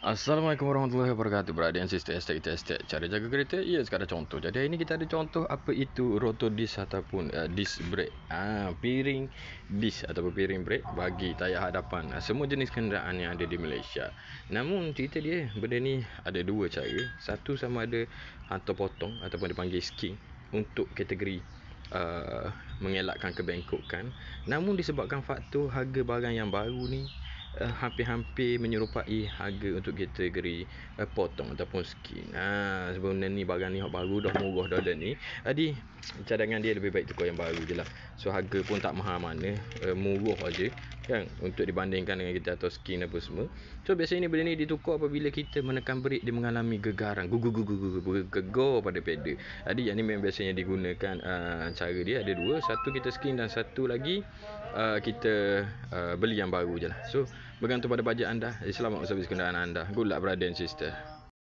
Assalamualaikum warahmatullahi wabarakatuh. Brother and sister, estate. Cara jaga kereta, ya sekarang contoh. Jadi hari ini kita ada contoh apa itu rotor disc ataupun disc brake. Piring disc ataupun piring brake bagi tayar hadapan. Semua jenis kenderaan yang ada di Malaysia. Namun cerita dia, benda ni ada dua cara. Satu sama ada hantar potong ataupun dipanggil sking untuk kategori mengelakkan kebengkokan. Namun disebabkan faktor harga barang yang baru ni hampir-hampir menyerupai harga untuk kategori potong ataupun skin. Sebenarnya ni barang ni baru dah murah dah ni. Jadi cadangan dia lebih baik tukar yang baru je lah. So harga pun tak mahal mana, murah aja kan, untuk dibandingkan dengan kita atau skin apa semua. So biasanya ni benda ni ditukar apabila kita menekan brake, dia mengalami gegaran, gegar pada pedal. Jadi yang ni memang biasanya digunakan. Cara dia ada dua, satu kita skin dan satu lagi kita beli yang baru je lah. So bergantung pada bajet anda. Selamat servis kenderaan anda. Good luck brother and sister.